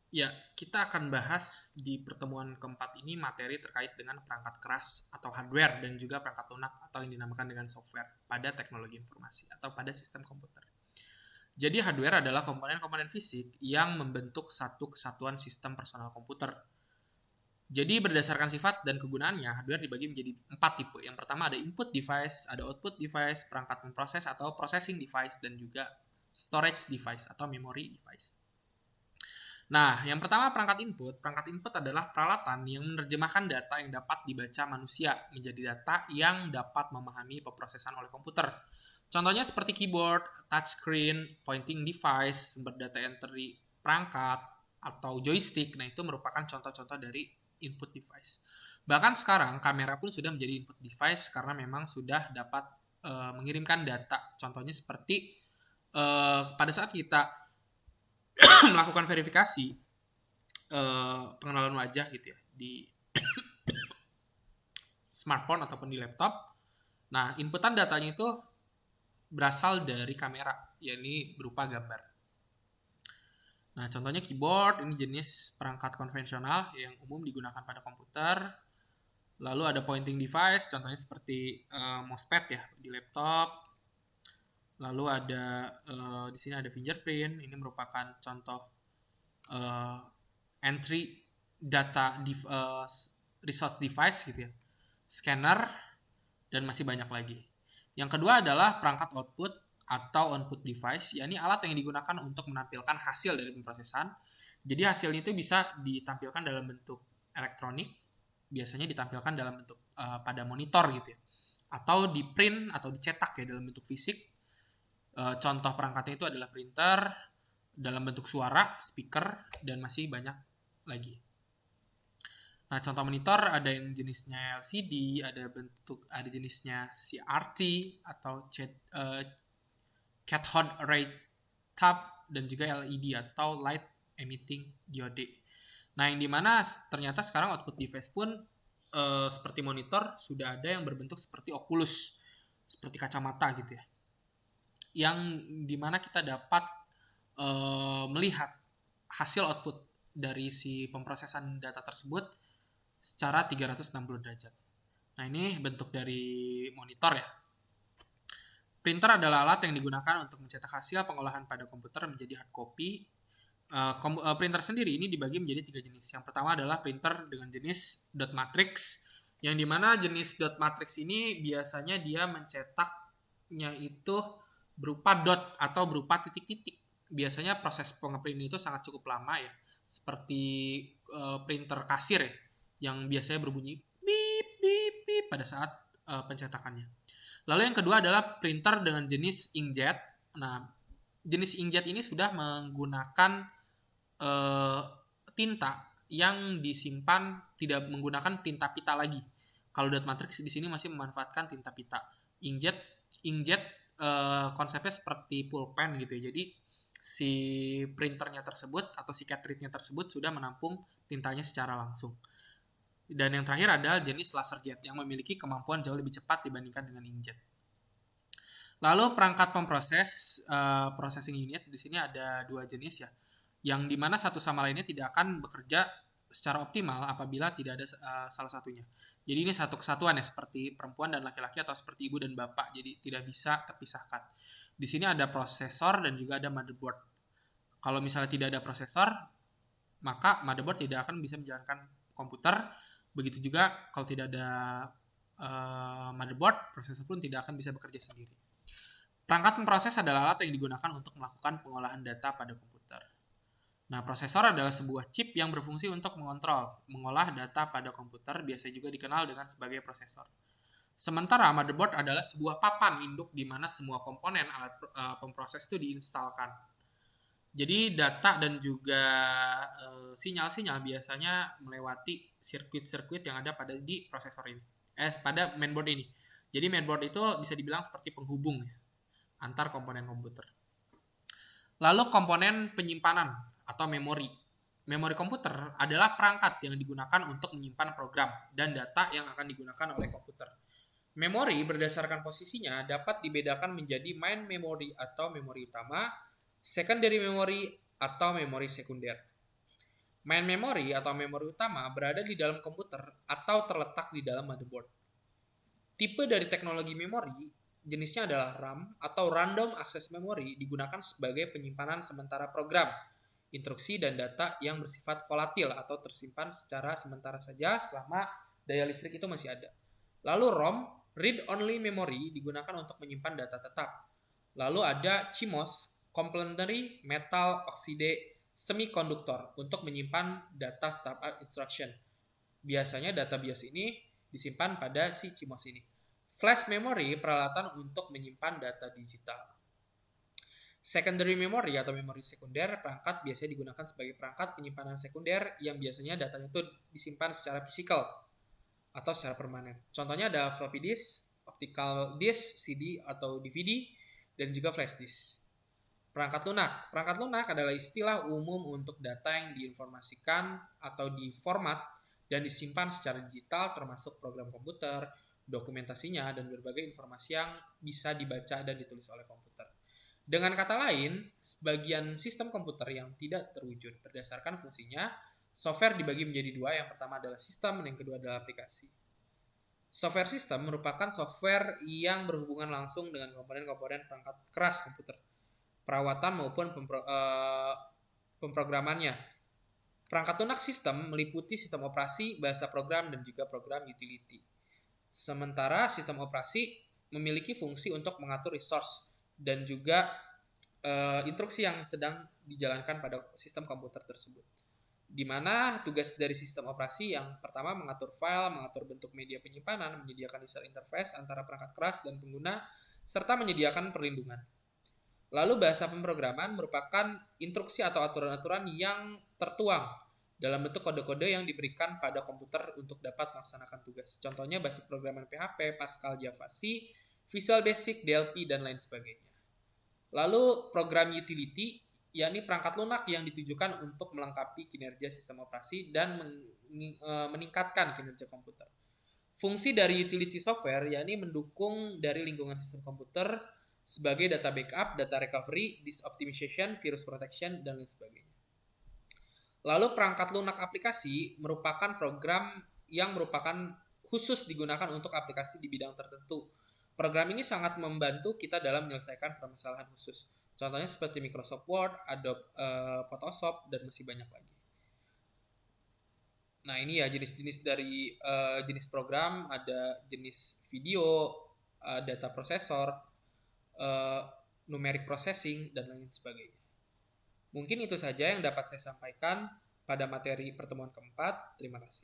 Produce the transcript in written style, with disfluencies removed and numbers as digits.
Ya, kita akan bahas di pertemuan keempat ini materi terkait dengan perangkat keras atau hardware dan juga perangkat lunak atau yang dinamakan dengan software pada teknologi informasi atau pada sistem komputer. Jadi hardware adalah komponen-komponen fisik yang membentuk satu kesatuan sistem personal komputer. Jadi berdasarkan sifat dan kegunaannya, hardware dibagi menjadi 4 tipe. Yang pertama ada input device, ada output device, perangkat memproses atau processing device, dan juga storage device atau memory device. Nah, yang pertama perangkat input. Perangkat input adalah peralatan yang menerjemahkan data yang dapat dibaca manusia menjadi data yang dapat memahami pemrosesan oleh komputer. Contohnya seperti keyboard, touchscreen, pointing device, sumber data entry perangkat, atau joystick. Nah, itu merupakan contoh-contoh dari input device. Bahkan sekarang kamera pun sudah menjadi input device karena memang sudah dapat mengirimkan data. Contohnya seperti pada saat kita melakukan verifikasi pengenalan wajah gitu ya di smartphone ataupun di laptop. Nah, inputan datanya itu berasal dari kamera, yakni berupa gambar. Nah, contohnya keyboard, ini jenis perangkat konvensional yang umum digunakan pada komputer. Lalu ada pointing device, contohnya seperti mousepad ya di laptop. Lalu ada di sini ada fingerprint, ini merupakan contoh entry data resource device gitu ya. Scanner, dan masih banyak lagi. Yang kedua adalah perangkat output atau input device, yakni alat yang digunakan untuk menampilkan hasil dari pemrosesan. Jadi hasilnya itu bisa ditampilkan dalam bentuk elektronik, biasanya ditampilkan dalam bentuk pada monitor gitu ya, atau di print atau dicetak ya dalam bentuk fisik. Contoh perangkatnya itu adalah printer, dalam bentuk suara, speaker, dan masih banyak lagi. Nah, contoh monitor ada yang jenisnya LCD, ada jenisnya CRT atau cathode ray tube, dan juga LED atau light emitting diode. Nah, yang dimana ternyata sekarang output device pun seperti monitor sudah ada yang berbentuk seperti Oculus, seperti kacamata gitu ya. Yang dimana kita dapat melihat hasil output dari si pemrosesan data tersebut secara 360 derajat. Nah, ini bentuk dari monitor ya. Printer adalah alat yang digunakan untuk mencetak hasil pengolahan pada komputer menjadi hard copy. Printer sendiri ini dibagi menjadi 3 jenis. Yang pertama adalah printer dengan jenis dot matrix, yang dimana jenis dot matrix ini biasanya dia mencetaknya itu berupa dot atau berupa titik-titik. Biasanya proses pengeprintan itu sangat cukup lama ya, seperti printer kasir ya, yang biasanya berbunyi beep beep beep pada saat pencetakannya. Lalu yang kedua adalah printer dengan jenis inkjet. Nah, jenis inkjet ini sudah menggunakan tinta yang disimpan tidak menggunakan tinta pita lagi. Kalau dot matrix di sini masih memanfaatkan tinta pita. Inkjet konsepnya seperti pulpen gitu ya. Jadi si printernya tersebut atau si cartridge-nya tersebut sudah menampung tintanya secara langsung. Dan yang terakhir adalah jenis laser jet yang memiliki kemampuan jauh lebih cepat dibandingkan dengan inkjet. Lalu perangkat pemproses processing unit di sini ada 2 jenis ya, yang dimana satu sama lainnya tidak akan bekerja secara optimal apabila tidak ada salah satunya. Jadi ini satu kesatuan ya, seperti perempuan dan laki-laki atau seperti ibu dan bapak, jadi tidak bisa terpisahkan. Di sini ada prosesor dan juga ada motherboard. Kalau misalnya tidak ada prosesor, maka motherboard tidak akan bisa menjalankan komputer. Begitu juga kalau tidak ada motherboard, prosesor pun tidak akan bisa bekerja sendiri. Perangkat pemproses adalah alat yang digunakan untuk melakukan pengolahan data pada komputer. Nah, prosesor adalah sebuah chip yang berfungsi untuk mengolah data pada komputer, biasa juga dikenal dengan sebagai prosesor. Sementara motherboard adalah sebuah papan induk di mana semua komponen alat pemproses itu diinstalkan. Jadi data dan juga sinyal-sinyal biasanya melewati sirkuit-sirkuit yang ada di prosesor ini. Pada mainboard ini. Jadi mainboard itu bisa dibilang seperti penghubung ya, antar komponen komputer. Lalu komponen penyimpanan atau memori. Memori komputer adalah perangkat yang digunakan untuk menyimpan program dan data yang akan digunakan oleh komputer. Memori berdasarkan posisinya dapat dibedakan menjadi main memory atau memori utama, secondary memory atau memori sekunder. Main memory atau memori utama berada di dalam komputer atau terletak di dalam motherboard. Tipe dari teknologi memori jenisnya adalah RAM atau Random Access Memory, digunakan sebagai penyimpanan sementara program, instruksi, dan data yang bersifat volatil atau tersimpan secara sementara saja selama daya listrik itu masih ada. Lalu ROM, Read Only Memory, digunakan untuk menyimpan data tetap. Lalu ada CMOS, Complementary Metal Oxide Semiconductor, untuk menyimpan data startup instruction. Biasanya data BIOS ini disimpan pada si CMOS ini. Flash memory, peralatan untuk menyimpan data digital. Secondary memory atau memori sekunder, perangkat biasanya digunakan sebagai perangkat penyimpanan sekunder yang biasanya datanya itu disimpan secara fisikal atau secara permanen. Contohnya ada floppy disk, optical disk, CD atau DVD, dan juga flash disk. Perangkat lunak. Perangkat lunak adalah istilah umum untuk data yang diinformasikan atau diformat dan disimpan secara digital, termasuk program komputer, dokumentasinya, dan berbagai informasi yang bisa dibaca dan ditulis oleh komputer. Dengan kata lain, sebagian sistem komputer yang tidak terwujud berdasarkan fungsinya, software dibagi menjadi dua. Yang pertama adalah sistem, dan yang kedua adalah aplikasi. Software system merupakan software yang berhubungan langsung dengan komponen-komponen perangkat keras komputer, perawatan maupun pemrogramannya. Perangkat lunak sistem meliputi sistem operasi, bahasa program, dan juga program utility. Sementara sistem operasi memiliki fungsi untuk mengatur resource dan juga instruksi yang sedang dijalankan pada sistem komputer tersebut. Di mana tugas dari sistem operasi yang pertama mengatur file, mengatur bentuk media penyimpanan, menyediakan user interface antara perangkat keras dan pengguna, serta menyediakan perlindungan. Lalu bahasa pemrograman merupakan instruksi atau aturan-aturan yang tertuang dalam bentuk kode-kode yang diberikan pada komputer untuk dapat melaksanakan tugas. Contohnya bahasa pemrograman PHP, Pascal, Java, C, Visual Basic, DLP, dan lain sebagainya. Lalu program utility, yakni perangkat lunak yang ditujukan untuk melengkapi kinerja sistem operasi dan meningkatkan kinerja komputer. Fungsi dari utility software yakni mendukung dari lingkungan sistem komputer sebagai data backup, data recovery, disk optimization, virus protection, dan lain sebagainya. Lalu perangkat lunak aplikasi merupakan program yang merupakan khusus digunakan untuk aplikasi di bidang tertentu. Program ini sangat membantu kita dalam menyelesaikan permasalahan khusus. Contohnya seperti Microsoft Word, Adobe Photoshop, dan masih banyak lagi. Nah ini ya jenis-jenis dari jenis program, ada jenis video, data processor, numeric processing, dan lain sebagainya. Mungkin itu saja yang dapat saya sampaikan pada materi pertemuan keempat. Terima kasih.